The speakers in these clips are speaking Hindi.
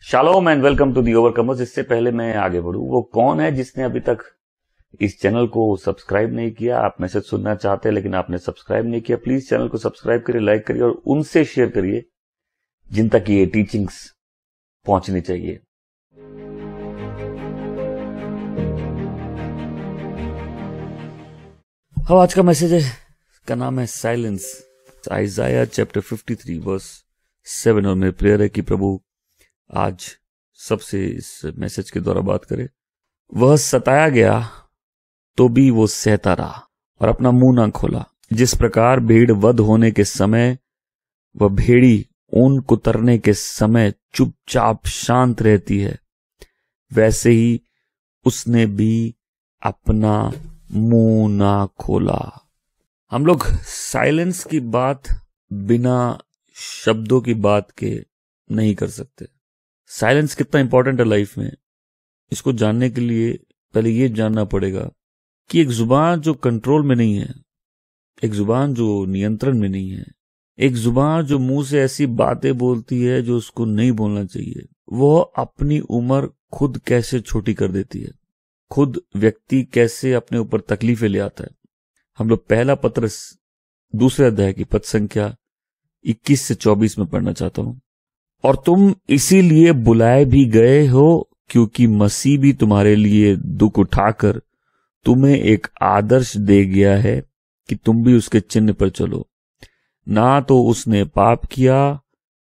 Shalom and welcome to the overcomers. इससे पहले मैं आगे बढ़ूं, वो कौन है जिसने अभी तक इस चैनल को सब्सक्राइब नहीं किया? आप मैसेज सुनना चाहते हैं लेकिन आपने सब्सक्राइब नहीं किया। प्लीज चैनल को सब्सक्राइब करिए, लाइक करिए और उनसे शेयर करिए जिन तक ये टीचिंग्स पहुंचनी चाहिए। हाँ, आज का मैसेज है का नाम है साइलेंस। आइजाया chapter 53 verse 7। और मेरी प्रेयर है कि प्रभु आज सबसे इस मैसेज के द्वारा बात करे। वह सताया गया तो भी वो सहता रहा और अपना मुंह ना खोला। जिस प्रकार भेड़ वध होने के समय वह भेड़ी ऊन कुतरने के समय चुपचाप शांत रहती है, वैसे ही उसने भी अपना मुंह ना खोला। हम लोग साइलेंस की बात बिना शब्दों की बात के नहीं कर सकते। साइलेंस कितना इंपॉर्टेंट है लाइफ में, इसको जानने के लिए पहले ये जानना पड़ेगा कि एक जुबान जो कंट्रोल में नहीं है, एक जुबान जो नियंत्रण में नहीं है, एक जुबान जो मुंह से ऐसी बातें बोलती है जो उसको नहीं बोलना चाहिए, वो अपनी उम्र खुद कैसे छोटी कर देती है, खुद व्यक्ति कैसे अपने ऊपर तकलीफें ले आता है। हम लोग पहला पत्रस दूसरे अध्याय की पद संख्या 21 से 24 में पढ़ना चाहता हूं। और तुम इसीलिए बुलाए भी गए हो क्योंकि मसीह भी तुम्हारे लिए दुख उठाकर तुम्हें एक आदर्श दे गया है कि तुम भी उसके चिन्ह पर चलो। ना तो उसने पाप किया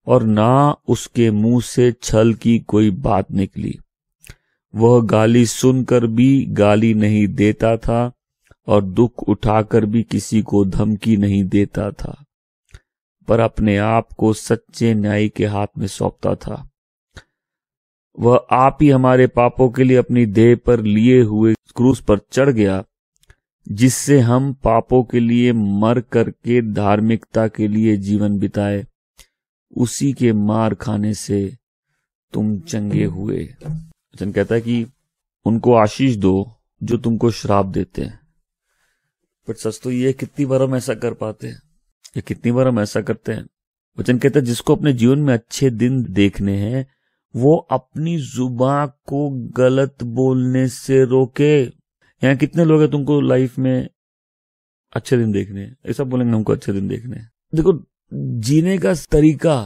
और ना उसके मुंह से छल की कोई बात निकली। वह गाली सुनकर भी गाली नहीं देता था और दुख उठाकर भी किसी को धमकी नहीं देता था, पर अपने आप को सच्चे न्यायी के हाथ में सौंपता था। वह आप ही हमारे पापों के लिए अपनी देह पर लिए हुए क्रूस पर चढ़ गया, जिससे हम पापों के लिए मर करके धार्मिकता के लिए जीवन बिताए। उसी के मार खाने से तुम चंगे हुए। वचन कहता है कि उनको आशीष दो जो तुमको श्राप देते हैं। पर सच तो ये कितनी बार हम ऐसा कर पाते हैं, या कितनी बार हम ऐसा करते हैं। वचन कहता है जिसको अपने जीवन में अच्छे दिन देखने हैं वो अपनी जुबान को गलत बोलने से रोके। यहाँ कितने लोग हैं तुमको लाइफ में अच्छे दिन देखने हैं, ऐसा बोलेंगे हमको अच्छे दिन देखने हैं। देखो, जीने का तरीका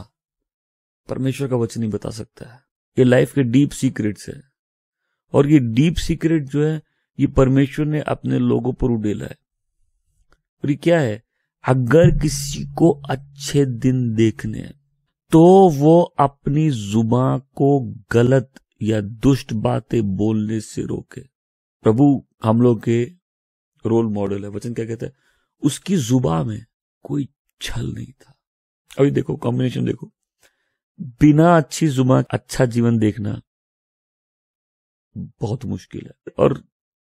परमेश्वर का वचन ही बता सकता है। ये लाइफ के डीप सीक्रेट्स है और ये डीप सीक्रेट जो है ये परमेश्वर ने अपने लोगों पर उड़ेला है। और ये क्या है? अगर किसी को अच्छे दिन देखने हैं तो वो अपनी जुबान को गलत या दुष्ट बातें बोलने से रोके। प्रभु हम लोग के रोल मॉडल है। वचन क्या कहता है? उसकी जुबान में कोई छल नहीं था। अभी देखो कॉम्बिनेशन देखो, बिना अच्छी जुबान अच्छा जीवन देखना बहुत मुश्किल है। और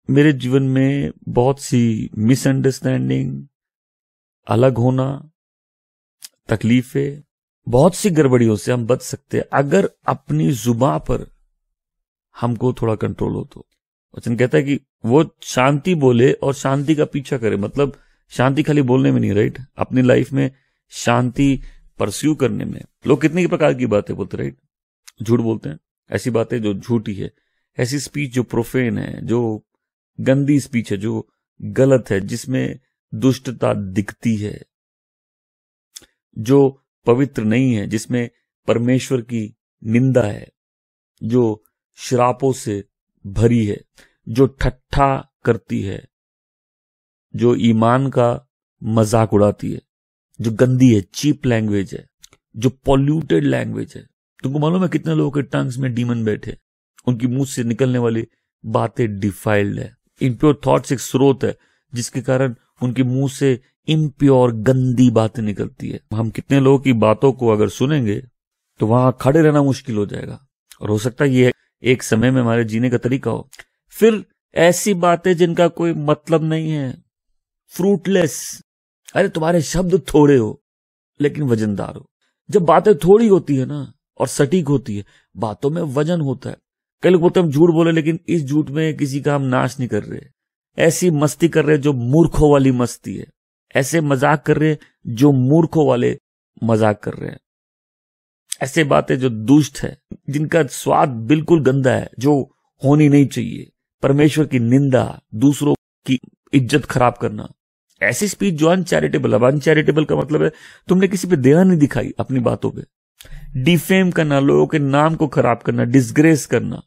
मेरे जीवन में बहुत सी मिसअंडरस्टैंडिंग, अलग होना, तकलीफें, बहुत सी गड़बड़ियों से हम बच सकते हैं अगर अपनी जुबान पर हमको थोड़ा कंट्रोल हो तो। वचन कहता है कि वो शांति बोले और शांति का पीछा करे। मतलब शांति खाली बोलने में नहीं, राइट? अपनी लाइफ में शांति परस्यू करने में। लोग कितने प्रकार की बातें बोलते, राइट? झूठ बोलते हैं, ऐसी बातें जो झूठी है, ऐसी स्पीच जो प्रोफेन है, जो गंदी स्पीच है, जो गलत है, जिसमें दुष्टता दिखती है, जो पवित्र नहीं है, जिसमें परमेश्वर की निंदा है, जो श्रापों से भरी है, जो ठट्ठा करती है, जो ईमान का मजाक उड़ाती है, जो गंदी है, चीप लैंग्वेज है, जो पॉल्यूटेड लैंग्वेज है। तुमको मालूम है कितने लोगों के टंग्स में डीमन बैठे, उनकी मुंह से निकलने वाली बातें डिफाइल्ड है। इम्प्योर थॉट्स एक स्रोत है जिसके कारण उनके मुंह से इम्प्योर गंदी बातें निकलती है। हम कितने लोगों की बातों को अगर सुनेंगे तो वहां खड़े रहना मुश्किल हो जाएगा और हो सकता है ये एक समय में हमारे जीने का तरीका हो। फिर ऐसी बातें जिनका कोई मतलब नहीं है, फ्रूटलेस। अरे तुम्हारे शब्द थोड़े हो लेकिन वजनदार हो। जब बातें थोड़ी होती है ना और सटीक होती है, बातों में वजन होता है। कई लोग बोलते हैं हम झूठ बोले, लेकिन इस झूठ में किसी का हम नाश नहीं कर रहे। ऐसी मस्ती कर रहे जो मूर्खों वाली मस्ती है, ऐसे मजाक कर रहे जो मूर्खों वाले मजाक कर रहे हैं। ऐसे बातें जो दुष्ट है, जिनका स्वाद बिल्कुल गंदा है, जो होनी नहीं चाहिए, परमेश्वर की निंदा, दूसरों की इज्जत खराब करना, ऐसी स्पीच जो अनचैरिटेबल। अब अनचैरिटेबल का मतलब है तुमने किसी पे दया नहीं दिखाई अपनी बातों पे। डिफेम करना, लोगों के नाम को खराब करना, डिसग्रेस करना,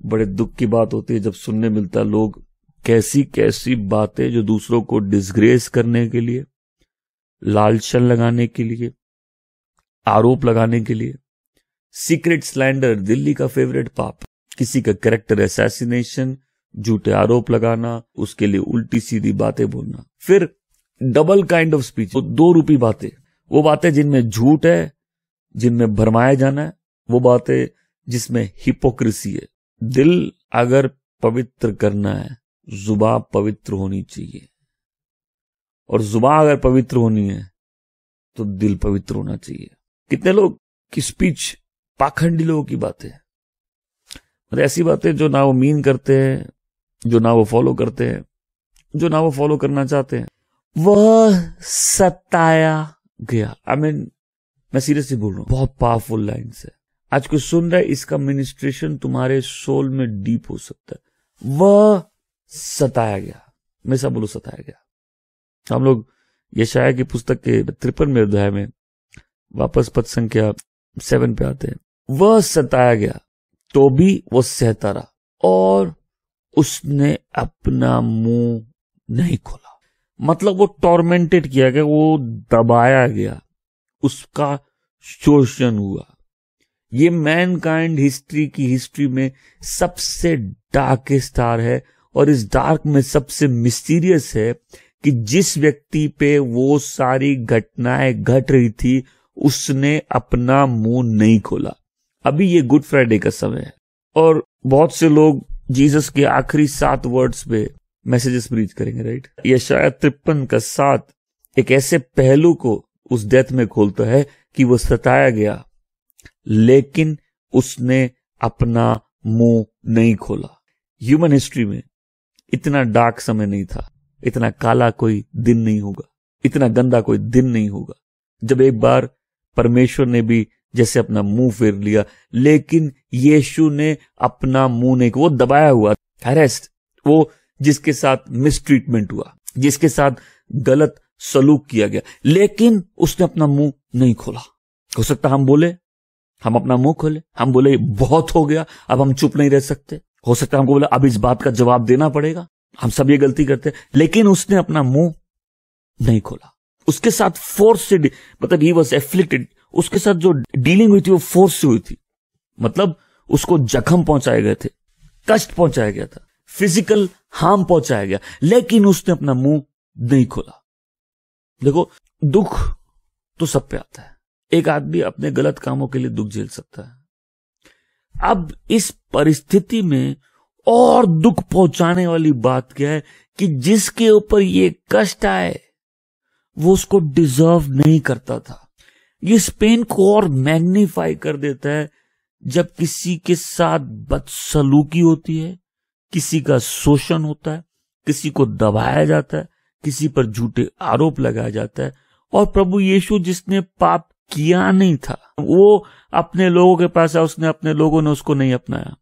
बड़े दुख की बात होती है जब सुनने मिलता लोग कैसी कैसी बातें जो दूसरों को डिसग्रेस करने के लिए, लालचन लगाने के लिए, आरोप लगाने के लिए। सीक्रेट स्लैंडर, दिल्ली का फेवरेट पाप। किसी का कैरेक्टर असैसिनेशन, झूठे आरोप लगाना, उसके लिए उल्टी सीधी बातें बोलना। फिर डबल काइंड ऑफ स्पीच, दो रूपी बातें, वो बातें जिनमें झूठ है, जिनमें भरमाया जाना है, वो बातें जिसमें हिपोक्रेसी है। दिल अगर पवित्र करना है, जुबान पवित्र होनी चाहिए, और जुबान अगर पवित्र होनी है तो दिल पवित्र होना चाहिए। कितने लोग की स्पीच पाखंडी लोगों की बातें, मतलब ऐसी बातें जो ना वो मीन करते हैं, जो ना वो फॉलो करते हैं, जो ना वो फॉलो करना चाहते हैं। वह सताया गया। मैं सीरियसली बोल रहा हूं, बहुत पावरफुल लाइन्स है। आज कोई सुन रहा है, इसका मिनिस्ट्रेशन तुम्हारे सोल में डीप हो सकता है। वह सताया गया, हमेशा बोलो सताया गया। हम लोग यशायाह की पुस्तक के 53वें अध्याय में वापस पद संख्या 7 पे आते हैं। वह सताया गया तो भी वो सहता रहा, और उसने अपना मुंह नहीं खोला। मतलब वो टॉर्मेंटेड किया गया, वो दबाया गया, उसका शोषण हुआ। ये मैनकाइंड हिस्ट्री की हिस्ट्री में सबसे डार्केस्ट स्टार है, और इस डार्क में सबसे मिस्टीरियस है कि जिस व्यक्ति पे वो सारी घटनाएं घट रही थी, उसने अपना मुंह नहीं खोला। अभी ये गुड फ्राइडे का समय है, और बहुत से लोग जीसस के आखिरी 7 वर्ड्स पे मैसेजेस प्रीच करेंगे, राइट। यशायाह 53 का 7 एक ऐसे पहलू को उस डेथ में खोलता है कि वो सताया गया, लेकिन उसने अपना मुंह नहीं खोला। ह्यूमन हिस्ट्री में इतना डार्क समय नहीं था, इतना काला कोई दिन नहीं होगा, इतना गंदा कोई दिन नहीं होगा, जब एक बार परमेश्वर ने भी जैसे अपना मुंह फेर लिया, लेकिन यीशु ने अपना मुंह नहीं, वो दबाया हुआ, अरेस्ट, वो जिसके साथ मिसट्रीटमेंट हुआ, जिसके साथ गलत सलूक किया गया, लेकिन उसने अपना मुंह नहीं खोला। हो सकता हम बोले, हम अपना मुंह खोले, हम बोले बहुत हो गया, अब हम चुप नहीं रह सकते। हो सकता है हमको बोले अब इस बात का जवाब देना पड़ेगा, हम सब ये गलती करते हैं, लेकिन उसने अपना मुंह नहीं खोला। उसके साथ फोर्स से, मतलब ही वॉज एफ्लिक्टेड, उसके साथ जो डीलिंग हुई थी वो फोर्स से हुई थी। मतलब उसको जख्म पहुंचाए गए थे, कष्ट पहुंचाया गया था, फिजिकल हार्म पहुंचाया गया, लेकिन उसने अपना मुंह नहीं खोला। देखो, दुख तो सब पे आता है, एक आदमी अपने गलत कामों के लिए दुख झेल सकता है। अब इस परिस्थिति में और दुख पहुंचाने वाली बात क्या है कि जिसके ऊपर ये कष्ट आए वो उसको डिजर्व नहीं करता था। ये इस पेन को और मैग्नीफाई कर देता है जब किसी के साथ बदसलूकी होती है, किसी का शोषण होता है, किसी को दबाया जाता है, किसी पर झूठे आरोप लगाया जाता है। और प्रभु यीशु जिसने पाप किया नहीं था, वो अपने लोगों के पास आया, उसने अपने लोगों ने उसको नहीं अपनाया,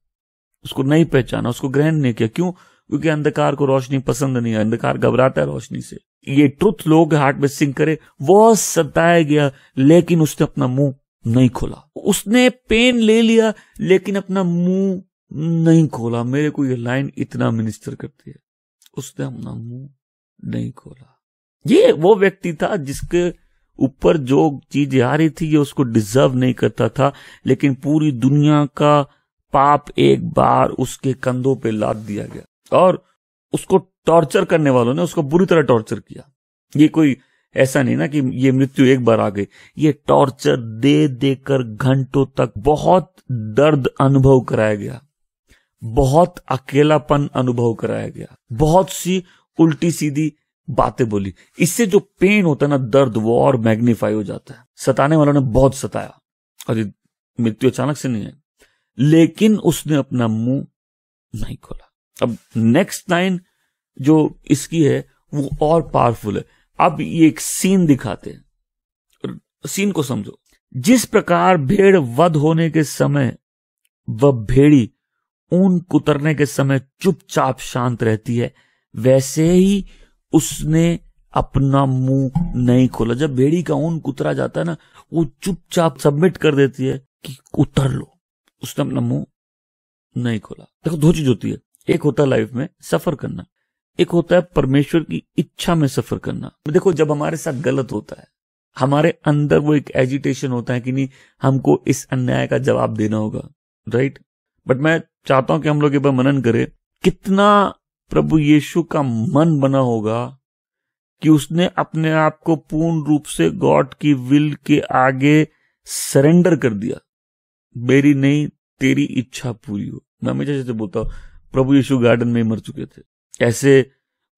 उसको नहीं पहचाना, उसको ग्रहण नहीं किया। क्यों? क्योंकि अंधकार को रोशनी पसंद नहीं है, अंधकार घबराता है रोशनी से। ये ट्रुथ लोगों के हार्ट में सिंक करे। वो सताया गया लेकिन उसने अपना मुंह नहीं खोला। उसने पेन ले लिया लेकिन अपना मुंह नहीं खोला। मेरे को ये लाइन इतना मिनिस्टर करती है, उसने अपना मुंह नहीं खोला। ये वो व्यक्ति था जिसके ऊपर जो चीज आ रही थी ये उसको डिजर्व नहीं करता था, लेकिन पूरी दुनिया का पाप एक बार उसके कंधों पे लाद दिया गया और उसको टॉर्चर करने वालों ने उसको बुरी तरह टॉर्चर किया। ये कोई ऐसा नहीं ना कि ये मृत्यु एक बार आ गई, ये टॉर्चर दे देकर घंटों तक बहुत दर्द अनुभव कराया गया, बहुत अकेलापन अनुभव कराया गया, बहुत सी उल्टी सीधी बातें बोली। इससे जो पेन होता है ना, दर्द, वो और मैग्नीफाई हो जाता है। सताने वालों ने बहुत सताया और ये मृत्यु अचानक से नहीं है, लेकिन उसने अपना मुंह नहीं खोला। अब नेक्स्ट लाइन जो इसकी है वो और पावरफुल है। अब ये एक सीन दिखाते हैं, सीन को समझो। जिस प्रकार भेड़ वध होने के समय वह भेड़ी ऊन कुतरने के समय चुपचाप शांत रहती है, वैसे ही उसने अपना मुंह नहीं खोला। जब भेड़ी का ऊन कुतरा जाता है ना, वो चुपचाप सबमिट कर देती है कि उतर लो, उसने अपना मुंह नहीं खोला। देखो, दो चीज होती है, एक होता है लाइफ में सफर करना, एक होता है परमेश्वर की इच्छा में सफर करना। देखो, जब हमारे साथ गलत होता है, हमारे अंदर वो एक एजिटेशन होता है कि नहीं, हमको इस अन्याय का जवाब देना होगा, राइट। बट मैं चाहता हूं कि हम लोग एक बार मनन करें, कितना प्रभु यीशु का मन बना होगा कि उसने अपने आप को पूर्ण रूप से गॉड की विल के आगे सरेंडर कर दिया। मेरी नहीं, तेरी इच्छा पूरी हो। मैं हमेशा जैसे बोलता हूं, प्रभु यीशु गार्डन में मर चुके थे, ऐसे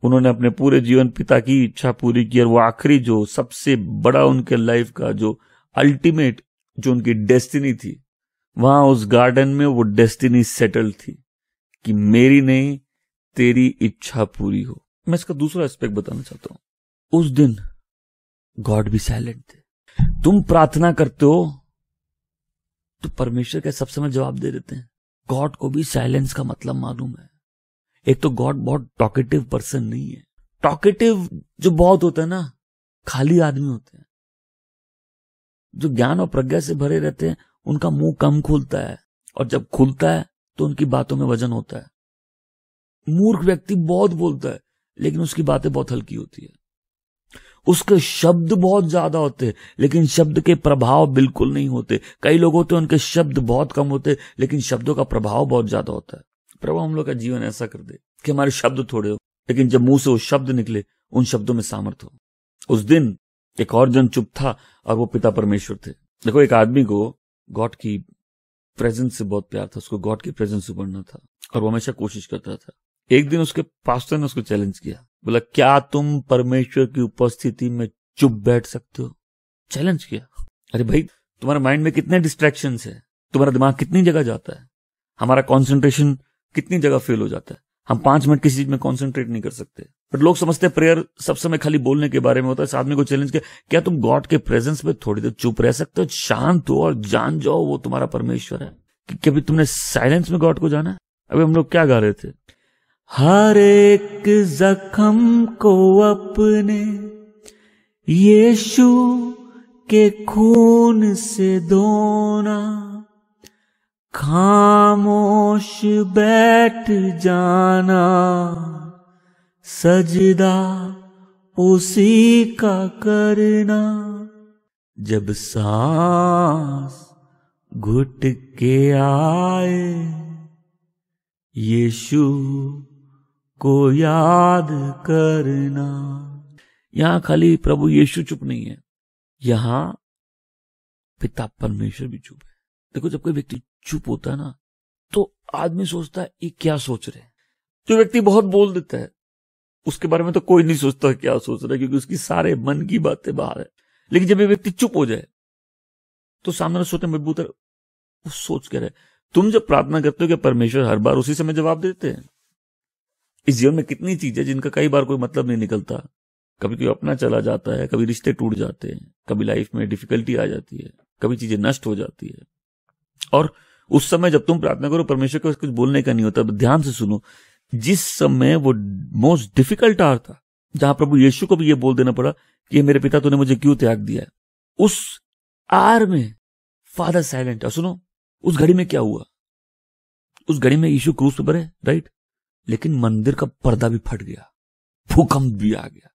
उन्होंने अपने पूरे जीवन पिता की इच्छा पूरी की, और वो आखिरी जो सबसे बड़ा उनके लाइफ का जो अल्टीमेट जो उनकी डेस्टिनी थी, वहां उस गार्डन में वो डेस्टिनी सेटल थी कि मेरी नहीं, तेरी इच्छा पूरी हो। मैं इसका दूसरा एस्पेक्ट बताना चाहता हूं। उस दिन गॉड भी साइलेंट थे। तुम प्रार्थना करते हो तो परमेश्वर के सब समय जवाब दे देते हैं। गॉड को भी साइलेंस का मतलब मालूम है। एक तो गॉड बहुत टॉकेटिव पर्सन नहीं है। टॉकेटिव जो बहुत होता है ना, खाली आदमी होते हैं, जो ज्ञान और प्रज्ञा से भरे रहते हैं, उनका मुंह कम खुलता है, और जब खुलता है तो उनकी बातों में वजन होता है। मूर्ख व्यक्ति बहुत बोलता है, लेकिन उसकी बातें बहुत हल्की होती है। उसके शब्द बहुत ज्यादा होते हैं, लेकिन शब्द के प्रभाव बिल्कुल नहीं होते। कई लोग होते हैं, उनके शब्द बहुत कम होते, लेकिन शब्दों का प्रभाव बहुत ज्यादा होता है। प्रभु हम लोग का जीवन ऐसा कर दे कि हमारे शब्द थोड़े हो, लेकिन जब मुंह से वो शब्द निकले, उन शब्दों में सामर्थ हो। उस दिन एक और जन चुप था, और वो पिता परमेश्वर थे। देखो, एक आदमी को गॉड की प्रेजेंस से बहुत प्यार था, उसको गॉड की प्रेजेंस से बढ़ना था, और वो हमेशा कोशिश करता था। एक दिन उसके पास्टर ने उसको चैलेंज किया, बोला, क्या तुम परमेश्वर की उपस्थिति में चुप बैठ सकते हो? चैलेंज किया। अरे भाई, तुम्हारे माइंड में कितने डिस्ट्रैक्शंस है, तुम्हारा दिमाग कितनी जगह जाता है, हमारा कंसंट्रेशन कितनी जगह फेल हो जाता है। हम 5 मिनट किसी चीज में कंसंट्रेट नहीं कर सकते। बट लोग समझते हैं प्रेयर सब समय खाली बोलने के बारे में होता है। इस आदमी को चैलेंज किया, क्या तुम गॉड के प्रेजेंस में थोड़ी देर चुप रह सकते हो? शांत हो और जान जाओ वो तुम्हारा परमेश्वर है। कि कभी तुमने साइलेंस में गॉड को जाना है? अभी हम लोग क्या गा रहे थे? हर एक जख्म को अपने यीशु के खून से धोना, खामोश बैठ जाना, सजदा उसी का करना, जब सांस घुट के आए यीशु को याद करना। यहां खाली प्रभु यीशु चुप नहीं है, यहां पिता परमेश्वर भी चुप है। देखो, जब कोई व्यक्ति चुप होता है ना, तो आदमी सोचता है ये क्या सोच रहे हैं। जो व्यक्ति बहुत बोल देता है, उसके बारे में तो कोई नहीं सोचता क्या सोच रहा है, क्योंकि उसकी सारे मन की बातें बाहर है। लेकिन जब ये व्यक्ति चुप हो जाए, तो सामने सोचने मजबूत है, वो सोच कर रहे। तुम जब प्रार्थना करते हो कि परमेश्वर हर बार उसी समय जवाब देते हैं? इस जीवन में कितनी चीजें जिनका कई बार कोई मतलब नहीं निकलता। कभी कोई अपना चला जाता है, कभी रिश्ते टूट जाते हैं, कभी लाइफ में डिफिकल्टी आ जाती है, कभी चीजें नष्ट हो जाती है। और उस समय जब तुम प्रार्थना करो, परमेश्वर को कुछ बोलने का नहीं होता। ध्यान से सुनो, जिस समय वो मोस्ट डिफिकल्ट आवर था, जहां प्रभु यीशु को भी ये बोल देना पड़ा कि ये मेरे पिता तूने मुझे क्यों त्याग दिया है, उस आर में फादर साइलेंट है। सुनो, उस घड़ी में क्या हुआ? उस घड़ी में यीशु क्रूस पे मरे, राइट, लेकिन मंदिर का पर्दा भी फट गया, भूकंप भी आ गया।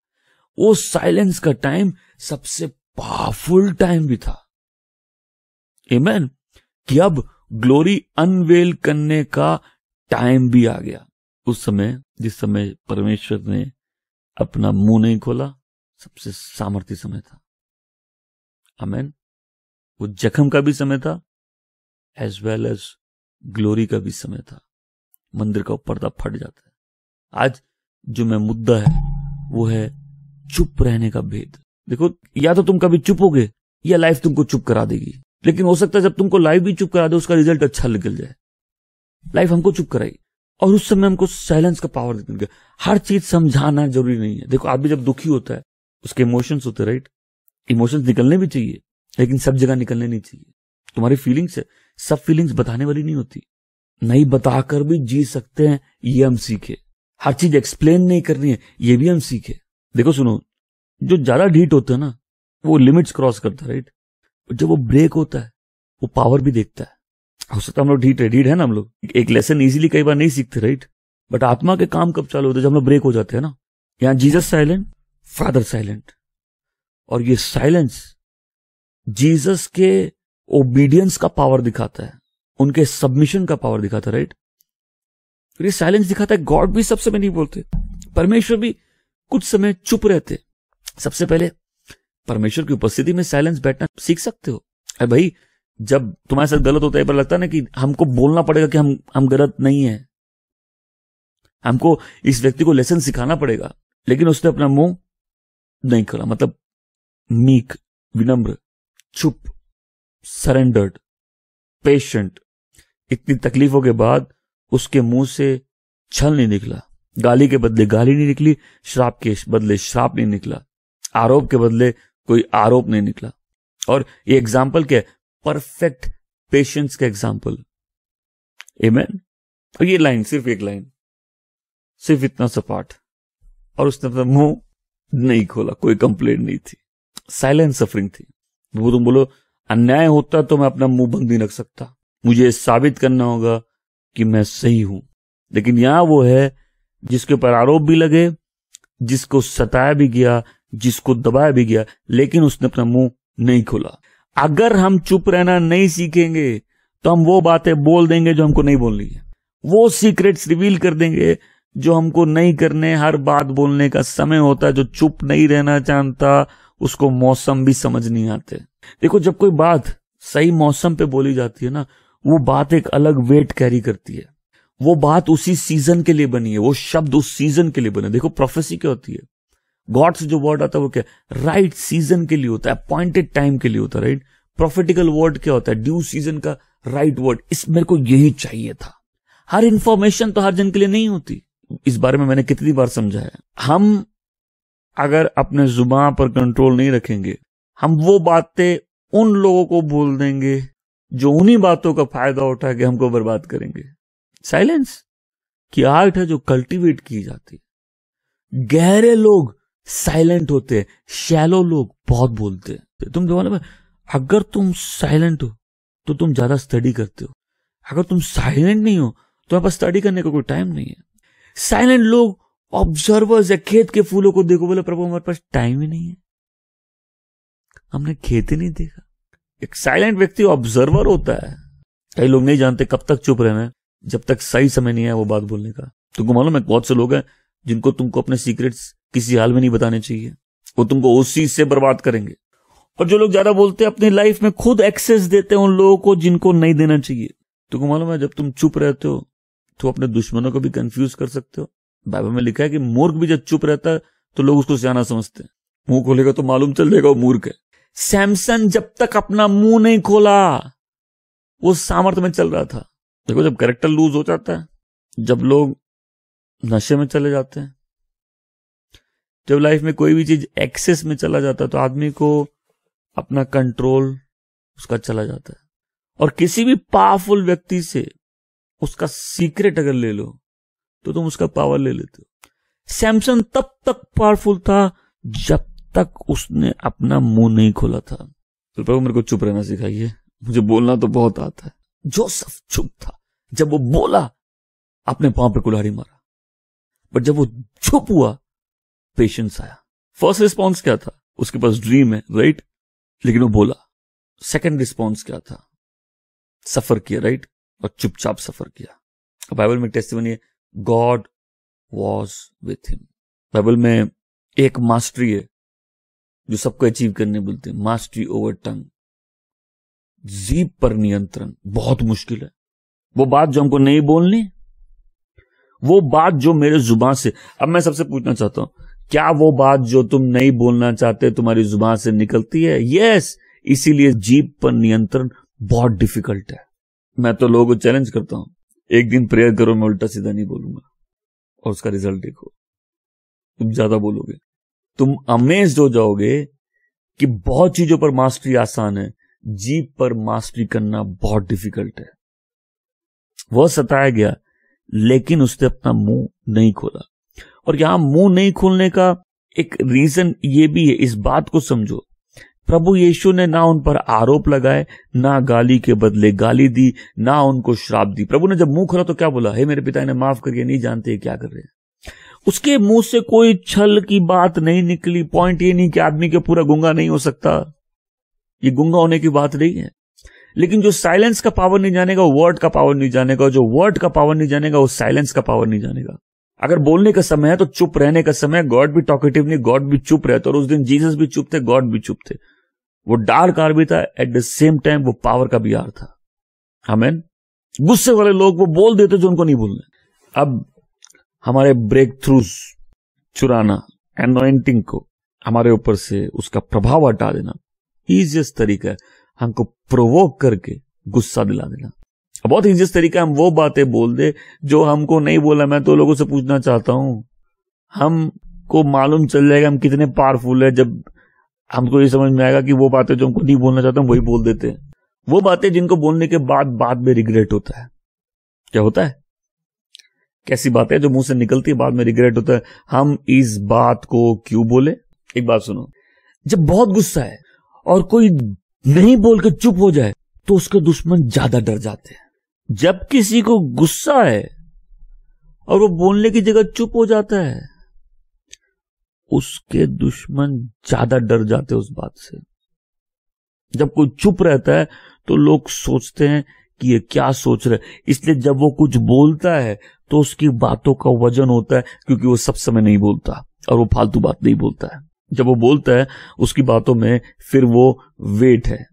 वो साइलेंस का टाइम सबसे पावरफुल टाइम भी था। आमीन। कि अब ग्लोरी अनवेल करने का टाइम भी आ गया। उस समय, जिस समय परमेश्वर ने अपना मुंह नहीं खोला, सबसे सामर्थ्य समय था। आमीन। वो जख्म का भी समय था, एज वेल एज ग्लोरी का भी समय था। मंदिर का पर्दा फट जाता है। आज जो मैं मुद्दा है वो है चुप रहने का भेद। देखो, या तो तुम कभी चुप होगे या लाइफ तुमको चुप करा देगी। लेकिन हो सकता है जब तुमको लाइफ भी चुप करा दे, उसका रिजल्ट अच्छा निकल जाए। लाइफ हमको चुप कराई और उस समय हमको साइलेंस का पावर निकल गया। हर चीज समझाना जरूरी नहीं है। देखो, आदमी जब दुखी होता है, उसके इमोशंस होते हैं, राइट। इमोशंस निकलने भी चाहिए, लेकिन सब जगह निकलने नहीं चाहिए। तुम्हारी फीलिंग्स है, सब फीलिंग्स बताने वाली नहीं होती। नहीं बताकर भी जी सकते हैं, ये हम सीखे। हर चीज एक्सप्लेन नहीं करनी है, ये भी हम सीखे। देखो सुनो, जो ज्यादा ढीठ होता है ना, वो लिमिट्स क्रॉस करता है, राइट। जब वो ब्रेक होता है, वो पावर भी देखता है। हो सकता है हम लोग ढीठ है ना, हम लोग एक लेसन इजीली कई बार नहीं सीखते, राइट। बट आत्मा के काम कब चालू होते हैं? जब हम लोग ब्रेक हो जाते हैं ना। यहां जीसस साइलेंट, फादर साइलेंट, और ये साइलेंस जीसस के ओबीडियंस का पावर दिखाता है, उनके सबमिशन का पावर दिखाता है, राइट। ये साइलेंस दिखाता है गॉड भी सब समय नहीं बोलते, परमेश्वर भी कुछ समय चुप रहते। सबसे पहले परमेश्वर की उपस्थिति में साइलेंस बैठना सीख सकते हो। अरे भाई, जब तुम्हारे साथ गलत होता है, पर लगता है ना कि हमको बोलना पड़ेगा कि हम गलत नहीं है, हमको इस व्यक्ति को लेसन सिखाना पड़ेगा, लेकिन उसने अपना मुंह नहीं खोला। मतलब मीक, विनम्र, चुप, सरेंडर्ड, पेशेंट। इतनी तकलीफों के बाद उसके मुंह से छल नहीं निकला, गाली के बदले गाली नहीं निकली, श्राप के बदले श्राप नहीं निकला, आरोप के बदले कोई आरोप नहीं निकला। और ये एग्जाम्पल क्या है? परफेक्ट पेशेंस का एग्जाम्पल। आमीन। और ये लाइन, सिर्फ एक लाइन, सिर्फ इतना सा पार्ट, और उसने अपना मुंह नहीं खोला, कोई कंप्लेंट नहीं थी, साइलेंट सफरिंग थी। वो तुम बोलो अन्याय होता तो मैं अपना मुंह बंद नहीं रख सकता, मुझे साबित करना होगा कि मैं सही हूं। लेकिन यहां वो है जिसके ऊपर आरोप भी लगे, जिसको सताया भी गया, जिसको दबाया भी गया, लेकिन उसने अपना मुंह नहीं खोला। अगर हम चुप रहना नहीं सीखेंगे तो हम वो बातें बोल देंगे जो हमको नहीं बोलनी है, वो सीक्रेट्स रिवील कर देंगे जो हमको नहीं करने। हर बात बोलने का समय होता है। जो चुप नहीं रहना जानता उसको मौसम भी समझ नहीं आते। देखो, जब कोई बात सही मौसम पे बोली जाती है ना, वो बात एक अलग वेट कैरी करती है। वो बात उसी सीजन के लिए बनी है, वो शब्द उस सीजन के लिए बने। देखो, प्रोफेसी क्या होती है? गॉड से जो वर्ड आता है वो क्या? राइट सीजन के लिए होता है, अपॉइंटेड टाइम के लिए होता है, राइट। प्रोफेटिकल वर्ड क्या होता है? ड्यू सीजन का राइट वर्ड। इस मेरे को यही चाहिए था। हर इंफॉर्मेशन तो हर जन के लिए नहीं होती। इस बारे में मैंने कितनी बार समझाया। हम अगर अपने जुबान पर कंट्रोल नहीं रखेंगे, हम वो बातें उन लोगों को बोल देंगे जो उन्हीं बातों का फायदा उठा के हमको बर्बाद करेंगे। साइलेंस की आर्ट है जो कल्टीवेट की जाती है। गहरे लोग साइलेंट होते हैं, शैलो लोग बहुत बोलते हैं। तुम जो मालूम है, अगर तुम साइलेंट हो तो तुम ज्यादा स्टडी करते हो। अगर तुम साइलेंट नहीं हो तो तुम्हारे पास स्टडी करने का कोई टाइम नहीं है। साइलेंट लोग ऑब्जर्वर्स है। खेत के फूलों को देखो, बोले प्रभु हमारे पास टाइम ही नहीं है, हमने खेत ही नहीं देखा। एक साइलेंट व्यक्ति ऑब्जर्वर होता है। कई लोग नहीं जानते कब तक चुप रहना है, जब तक सही समय नहीं है वो बात बोलने का। तुमको मालूम है, बहुत से लोग हैं जिनको तुमको अपने सीक्रेट्स किसी हाल में नहीं बताने चाहिए, वो तुमको उस चीज से बर्बाद करेंगे। और जो लोग ज्यादा बोलते हैं, अपनी लाइफ में खुद एक्सेस देते हैं उन लोगों को जिनको नहीं देना चाहिए। तुमको मालूम है, जब तुम चुप रहते हो तो अपने दुश्मनों को भी कंफ्यूज कर सकते हो। बाइबल में लिखा है कि मूर्ख भी जब चुप रहता है तो लोग उसको सियाना समझते हैं। मुंह खोलेगा तो मालूम चल जाएगा वो मूर्ख है। सैमसन जब तक अपना मुंह नहीं खोला वो सामर्थ्य में चल रहा था। देखो, जब कैरेक्टर लूज हो जाता है, जब लोग नशे में चले जाते हैं, जब लाइफ में कोई भी चीज एक्सेस में चला जाता है, तो आदमी को अपना कंट्रोल उसका चला जाता है। और किसी भी पावरफुल व्यक्ति से उसका सीक्रेट अगर ले लो तो तुम उसका पावर ले लेते हो। सैमसन तब तक पावरफुल था जब तक उसने अपना मुंह नहीं खोला था। तो प्रभु मेरे को चुप रहना सिखाइए, मुझे बोलना तो बहुत आता है। जोसेफ चुप था, जब वो बोला अपने पांव पे कुल्हाड़ी मारा, बट जब वो चुप हुआ पेशेंस आया। फर्स्ट रिस्पॉन्स क्या था? उसके पास ड्रीम है, राइट, लेकिन वो बोला। सेकंड रिस्पॉन्स क्या था? सफर किया, राइट, और चुपचाप सफर किया। बाइबल में टेस्टिमनी है, God was with him. Bible में एक मास्टरी है जो सबको अचीव करने बोलते हैं, मास्टरी ओवर टंग, जीभ पर नियंत्रण। बहुत मुश्किल है। वो बात जो हमको नहीं बोलनी, वो बात जो मेरे जुबान से। अब मैं सबसे पूछना चाहता हूं, क्या वो बात जो तुम नहीं बोलना चाहते तुम्हारी जुबान से निकलती है? यस। इसीलिए जीभ पर नियंत्रण बहुत डिफिकल्ट है। मैं तो लोगों को चैलेंज करता हूं, एक दिन प्रेयर करो मैं उल्टा सीधा नहीं बोलूंगा, और उसका रिजल्ट देखो। तुम ज्यादा बोलोगे, तुम अमेज्ड हो जाओगे कि बहुत चीजों पर मास्टरी आसान है, जीभ पर मास्टरी करना बहुत डिफिकल्ट है। वह सताया गया लेकिन उसने अपना मुंह नहीं खोला। और यहां मुंह नहीं खोलने का एक रीजन ये भी है, इस बात को समझो। प्रभु यीशु ने ना उन पर आरोप लगाए, ना गाली के बदले गाली दी, ना उनको श्राप दी। प्रभु ने जब मुंह खोला तो क्या बोला? हे मेरे पिता, इन्हें माफ करिए, नहीं जानते क्या कर रहे हैं। उसके मुंह से कोई छल की बात नहीं निकली। पॉइंट ये नहीं कि आदमी के पूरा गूंगा नहीं हो सकता, ये गूंगा होने की बात नहीं है। लेकिन जो साइलेंस का पावर नहीं जानेगा वो वर्ड का पावर नहीं जानेगा, जो वर्ड का पावर नहीं जानेगा वो साइलेंस का पावर नहीं जानेगा। अगर बोलने का समय है तो चुप रहने का समय। गॉड भी टॉकेटिव नहीं, गॉड भी चुप रहता। और उस दिन जीसस भी चुप थे, गॉड भी चुप थे। वो डार्क आर भी था, एट द सेम टाइम वो पावर का भी आर था। आमीन। गुस्से वाले लोग वो बोल देते जो उनको नहीं बोलना। अब हमारे ब्रेक थ्रूज चुराना, एनॉइंटिंग को हमारे ऊपर से उसका प्रभाव हटा देना, ईजिएस्ट तरीका है हमको प्रोवोक करके गुस्सा दिला देना। बहुत ईजिएस्ट तरीका है हम वो बातें बोल दे जो हमको नहीं बोला। मैं तो लोगों से पूछना चाहता हूं, हमको मालूम चल जाएगा हम कितने पावरफुल है जब हमको ये समझ में आएगा कि वो बातें जो हमको नहीं बोलना चाहते हम वही बोल देते हैं। वो बातें जिनको बोलने के बाद में रिग्रेट होता है। क्या होता है? कैसी बातें जो मुंह से निकलती है बाद में रिग्रेट होता है। हम इस बात को क्यों बोले? एक बात सुनो, जब बहुत गुस्सा है और कोई नहीं बोल के चुप हो जाए तो उसके दुश्मन ज्यादा डर जाते हैं। जब किसी को गुस्सा है और वो बोलने की जगह चुप हो जाता है, उसके दुश्मन ज्यादा डर जाते हैं उस बात से। जब कोई चुप रहता है तो लोग सोचते हैं कि ये क्या सोच रहा है, इसलिए जब वो कुछ बोलता है तो उसकी बातों का वजन होता है, क्योंकि वो सब समय नहीं बोलता और वो फालतू बात नहीं बोलता है। जब वो बोलता है उसकी बातों में फिर वो वेट है।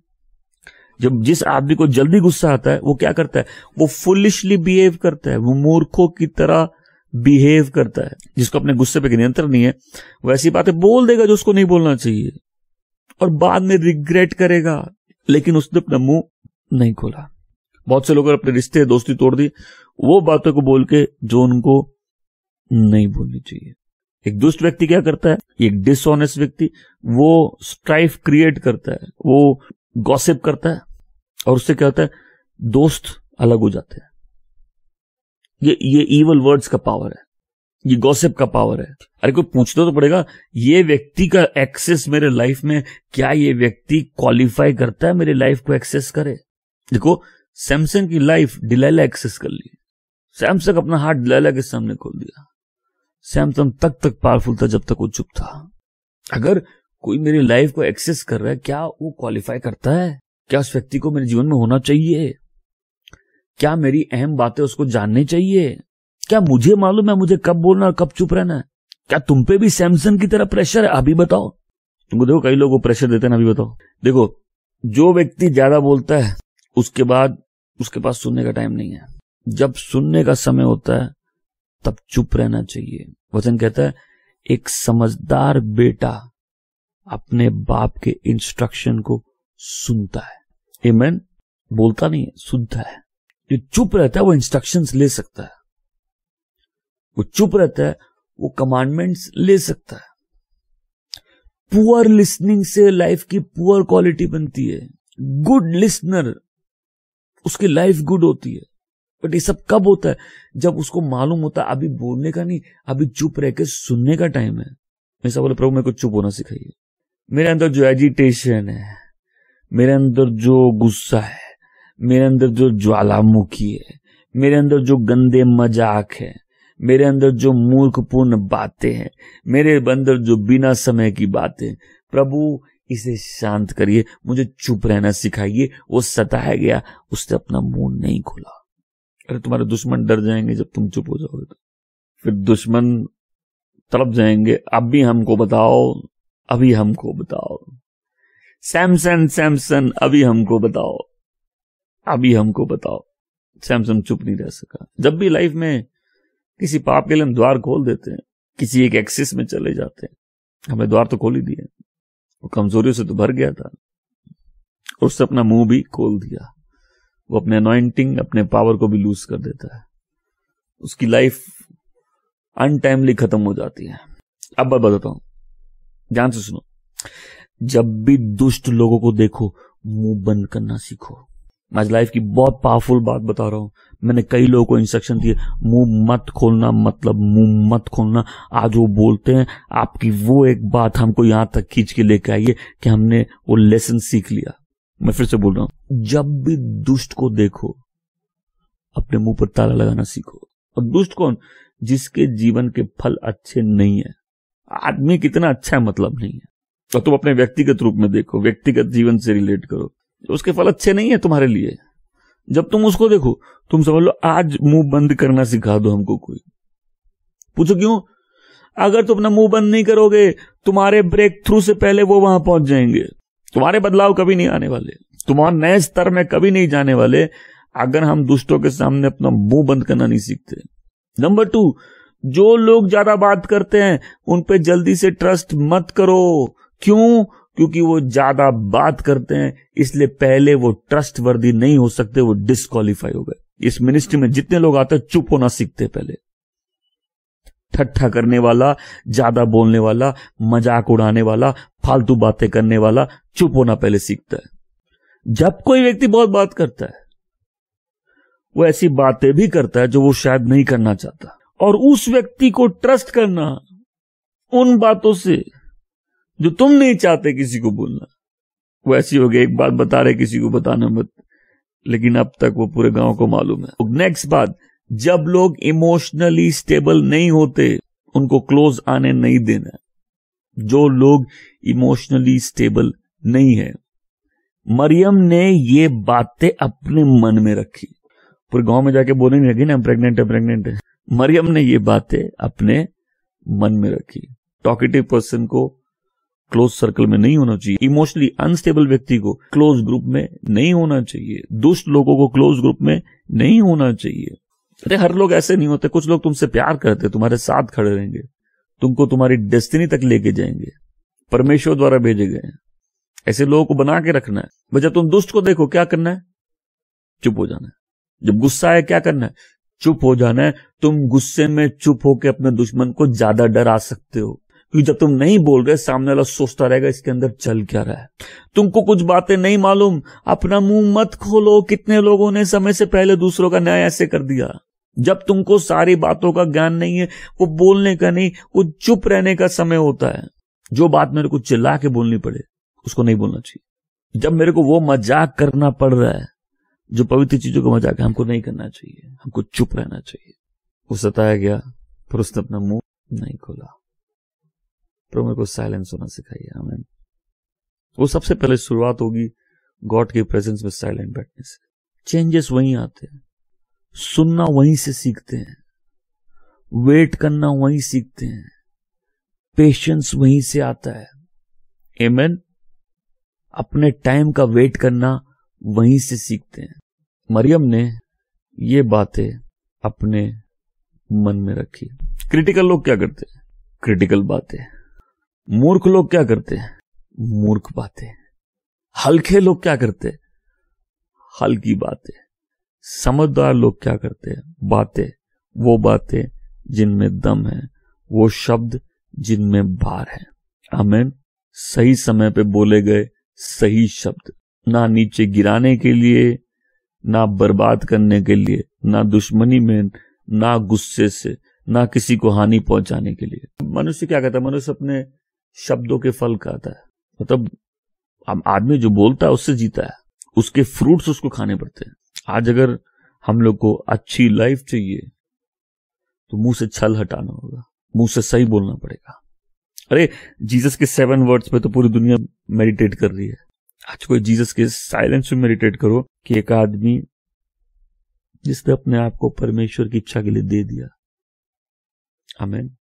जब जिस आदमी को जल्दी गुस्सा आता है वो क्या करता है? वो फुलिशली बिहेव करता है, वो मूर्खों की तरह बिहेव करता है। जिसको अपने गुस्से पे नियंत्रण नहीं है वो ऐसी बातें बोल देगा जो उसको नहीं बोलना चाहिए और बाद में रिग्रेट करेगा, लेकिन उसने अपना मुंह नहीं खोला। बहुत से लोग अपने रिश्ते दोस्ती तोड़ दी वो बातों को बोल के जो उनको नहीं बोलनी चाहिए। एक दुष्ट व्यक्ति क्या करता है? एक डिसऑनेस्ट व्यक्ति वो स्ट्राइफ क्रिएट करता है, वो गॉसिप करता है और उससे क्या होता है? दोस्त अलग हो जाते हैं। ये इवल वर्ड्स का पावर है, ये गॉसिप का पावर है। अरे कोई पूछना तो पड़ेगा, ये व्यक्ति का एक्सेस मेरे लाइफ में, क्या ये व्यक्ति क्वालिफाई करता है मेरे लाइफ को एक्सेस करे? देखो, सैमसन की लाइफ डिलाइला एक्सेस कर ली। सैमसन अपना हाथ डिलाइला के सामने खोल दिया। सैमसन तक पावरफुल था जब तक वो चुप था। अगर कोई मेरी लाइफ को एक्सेस कर रहा है, क्या वो क्वालिफाई करता है? क्या उस व्यक्ति को मेरे जीवन में होना चाहिए? क्या मेरी अहम बातें उसको जाननी चाहिए? क्या मुझे मालूम है मुझे कब बोलना और कब चुप रहना है? क्या तुम पे भी सैमसन की तरह प्रेशर है? अभी बताओ। तुमको देखो कई लोग को प्रेशर देते हैं ना, अभी बताओ। देखो, जो व्यक्ति ज्यादा बोलता है उसके बाद उसके पास सुनने का टाइम नहीं है। जब सुनने का समय होता है तब चुप रहना चाहिए। वचन कहता है एक समझदार बेटा अपने बाप के इंस्ट्रक्शन को सुनता है। आमीन। बोलता नहीं है, सुनता है। जो चुप रहता है वो इंस्ट्रक्शंस ले सकता है, वो चुप रहता है वो कमांडमेंट्स ले सकता है। पुअर लिसनिंग से लाइफ की पुअर क्वालिटी बनती है। गुड लिसनर, उसकी लाइफ गुड होती है। बट ये सब कब होता है? जब उसको मालूम होता है अभी बोलने का नहीं, अभी चुप रह के सुनने का टाइम है। ऐसा बोले, प्रभु मेरे को चुप होना सिखाइए। मेरे अंदर जो एजिटेशन है, मेरे अंदर जो गुस्सा है, मेरे अंदर जो ज्वालामुखी है, मेरे अंदर जो गंदे मजाक है, मेरे अंदर जो मूर्खपूर्ण बातें हैं, मेरे अंदर जो बिना समय की बातें, प्रभु इसे शांत करिए, मुझे चुप रहना सिखाइए। वो सताया गया, उसने अपना मुंह नहीं खोला। अरे तुम्हारे दुश्मन डर जाएंगे जब तुम चुप हो जाओगे तो। फिर दुश्मन तड़प जाएंगे, अभी हमको बताओ, अभी हमको बताओ। सैमसन सैमसन अभी हमको बताओ, अभी हमको बताओ। सैमसन चुप नहीं रह सका। जब भी लाइफ में किसी पाप के लिए हम द्वार खोल देते हैं, किसी एक एक्सिस में चले जाते हैं, हमें द्वार तो खोल ही दिए, वो कमजोरियों से तो भर गया था, उससे अपना मुंह भी खोल दिया। वो अपने अनॉइंटिंग, अपने पावर को भी लूज कर देता है। उसकी लाइफ अनटाइमली खत्म हो जाती है। अब मैं बताता हूं, ध्यान से सुनो। जब भी दुष्ट लोगों को देखो मुंह बंद करना सीखो। मैं लाइफ की बहुत पावरफुल बात बता रहा हूं। मैंने कई लोगों को इंस्ट्रक्शन दिए, मुंह मत खोलना, मतलब मुंह मत खोलना। आज वो बोलते हैं, आपकी वो एक बात हमको यहां तक खींच के लेके आई है कि हमने वो लेसन सीख लिया। मैं फिर से बोल रहा हूं, जब भी दुष्ट को देखो अपने मुंह पर ताला लगाना सीखो। और दुष्ट कौन? जिसके जीवन के फल अच्छे नहीं है। आदमी कितना अच्छा है मतलब नहीं है। तो तुम अपने व्यक्तिगत रूप में देखो, व्यक्तिगत जीवन से रिलेट करो, उसके फल अच्छे नहीं है तुम्हारे लिए। जब तुम उसको देखो तुम समझ लो आज मुंह बंद करना सिखा दो हमको। कोई पूछो क्यों? अगर तुम अपना मुंह बंद नहीं करोगे तुम्हारे ब्रेक थ्रू से पहले वो वहां पहुंच जाएंगे। तुम्हारे बदलाव कभी नहीं आने वाले, तुम्हारे नए स्तर में कभी नहीं जाने वाले अगर हम दुष्टों के सामने अपना मुंह बंद करना नहीं सीखते। नंबर 2, जो लोग ज्यादा बात करते हैं उन पे जल्दी से ट्रस्ट मत करो। क्यों? क्योंकि वो ज्यादा बात करते हैं, इसलिए पहले वो ट्रस्ट वर्दी नहीं हो सकते, वो डिस्क्वालीफाई हो गए। इस मिनिस्ट्री में जितने लोग आते हैं चुप होना सीखते पहले। ठट्ठा करने वाला, ज्यादा बोलने वाला, मजाक उड़ाने वाला, फालतू बातें करने वाला चुप होना पहले सीखता है। जब कोई व्यक्ति बहुत बात करता है वो ऐसी बातें भी करता है जो वो शायद नहीं करना चाहता, और उस व्यक्ति को ट्रस्ट करना उन बातों से जो तुम नहीं चाहते किसी को बोलना। वो ऐसी हो गई, एक बात बता रहे किसी को बताना मत, लेकिन अब तक वो पूरे गांव को मालूम है। नेक्स्ट बात, जब लोग इमोशनली स्टेबल नहीं होते उनको क्लोज आने नहीं देना। जो लोग इमोशनली स्टेबल नहीं है, मरियम ने ये बातें अपने मन में रखी। पूरे गांव में जाके बोलने नहीं लगी ना प्रेग्नेंट है प्रेग्नेंट है। मरियम ने ये बातें अपने मन में रखी। टॉकेटिव पर्सन को क्लोज सर्कल में नहीं होना चाहिए। इमोशनली अनस्टेबल व्यक्ति को क्लोज ग्रुप में नहीं होना चाहिए। दुष्ट लोगों को क्लोज ग्रुप में नहीं होना चाहिए। अरे हर लोग ऐसे नहीं होते। कुछ लोग तुमसे प्यार करते, तुम्हारे साथ खड़े रहेंगे, तुमको तुम्हारी डेस्टिनी तक लेके जाएंगे, परमेश्वर द्वारा भेजे गए हैं। ऐसे लोगों को बना के रखना है। बस जब तुम दुष्ट को देखो क्या करना है? चुप हो जाना है। जब गुस्सा है क्या करना है? चुप हो जाना है। तुम गुस्से में चुप होकर अपने दुश्मन को ज्यादा डरा सकते हो, क्योंकि जब तुम नहीं बोल रहे सामने वाला सोचता रहेगा इसके अंदर चल क्या रहा है। तुमको कुछ बातें नहीं मालूम, अपना मुंह मत खोलो। कितने लोगों ने समय से पहले दूसरों का न्याय ऐसे कर दिया। जब तुमको सारी बातों का ज्ञान नहीं है, वो बोलने का नहीं, वो चुप रहने का समय होता है। जो बात मेरे को चिल्ला के बोलनी पड़े उसको नहीं बोलना चाहिए। जब मेरे को वो मजाक करना पड़ रहा है, जो पवित्र चीजों का मजाक है, हमको नहीं करना चाहिए, हमको चुप रहना चाहिए। वो सताया गया पर उसने अपना मुंह नहीं खोला। प्रभु मेरे को साइलेंस होना सिखाइए। आमीन। वो सबसे पहले शुरुआत होगी गॉड के प्रेजेंस में साइलेंट बैठने से। चेंजेस वहीं आते हैं। सुनना वहीं से सीखते हैं, वेट करना वहीं सीखते हैं, पेशेंस वहीं से आता है। आमीन। अपने टाइम का वेट करना वहीं से सीखते हैं। मरियम ने ये बातें अपने मन में रखी। क्रिटिकल लोग क्या करते हैं? क्रिटिकल बातें। मूर्ख लोग क्या करते हैं? मूर्ख बातें। हल्के लोग क्या करते हैं? हल्की बातें। समझदार लोग क्या करते हैं? बातें, वो बातें जिनमें दम है, वो शब्द जिनमें भार है। आमीन। सही समय पे बोले गए सही शब्द, ना नीचे गिराने के लिए, ना बर्बाद करने के लिए, ना दुश्मनी में, ना गुस्से से, ना किसी को हानि पहुंचाने के लिए। मनुष्य क्या कहता है? मनुष्य अपने शब्दों के फल खाता है। मतलब आदमी जो बोलता है उससे जीता है, उसके फ्रूट्स उसको खाने पड़ते हैं। आज अगर हम लोग को अच्छी लाइफ चाहिए तो मुंह से छल हटाना होगा, मुंह से सही बोलना पड़ेगा। अरे जीसस के 7 वर्ड्स पे तो पूरी दुनिया मेडिटेट कर रही है। आज कोई जीसस के साइलेंस में मेडिटेट करो कि एक आदमी जिसने अपने आप को परमेश्वर की इच्छा के लिए दे दिया, आमीन,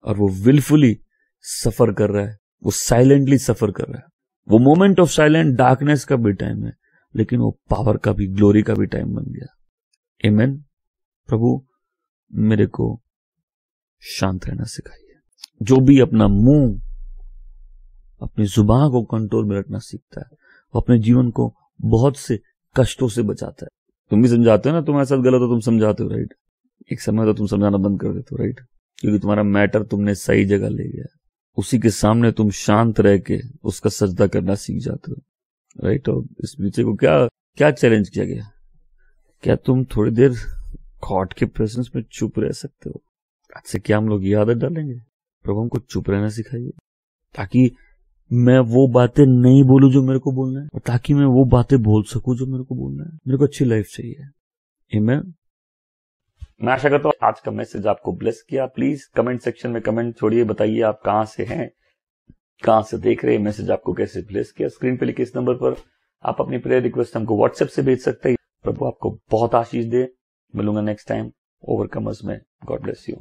और वो विलफुली सफर कर रहा है, वो साइलेंटली सफर कर रहा है। वो मोमेंट ऑफ साइलेंट डार्कनेस का भी टाइम है, लेकिन वो पावर का भी, ग्लोरी का भी टाइम बन गया। आमीन। प्रभु मेरे को शांत रहना सिखाइए। जो भी अपना मुंह, अपनी जुबान को कंट्रोल में रखना सीखता है वो अपने जीवन को बहुत से कष्टों से बचाता है। तुम भी समझाते हो ना, तुम्हारे साथ गलत हो तुम समझाते हो, राइट? एक समय तो तुम समझाना बंद कर देते हो, राइट? क्योंकि तुम्हारा मैटर तुमने सही जगह ले गया। उसी के सामने तुम शांत रह के उसका सजदा करना सीख जाते हो, राइट। और इस बच्चे को क्या क्या चैलेंज किया गया, क्या तुम थोड़ी देर गॉड के प्रेजेंस में चुप रह सकते हो? आज से क्या हम लोग ये आदत डालेंगे, प्रभु हमको चुप रहना सिखाइए, ताकि मैं वो बातें नहीं बोलूं जो मेरे को बोलना है, और ताकि मैं वो बातें बोल सकूं जो मेरे को बोलना है। मेरे को अच्छी लाइफ चाहिए। आमीन। मैं आशा करता हूं आज का मैसेज आपको ब्लेस किया। प्लीज कमेंट सेक्शन में कमेंट छोड़िए, बताइए आप कहां से हैं, कहां से देख रहे हैं, मैसेज आपको कैसे ब्लेस किया। स्क्रीन पे लिखे इस नंबर पर आप अपनी प्रेयर रिक्वेस्ट हमको व्हाट्सएप से भेज सकते हैं। प्रभु आपको बहुत आशीष दे। मिलूंगा नेक्स्ट टाइम ओवरकमर्स में। God bless you.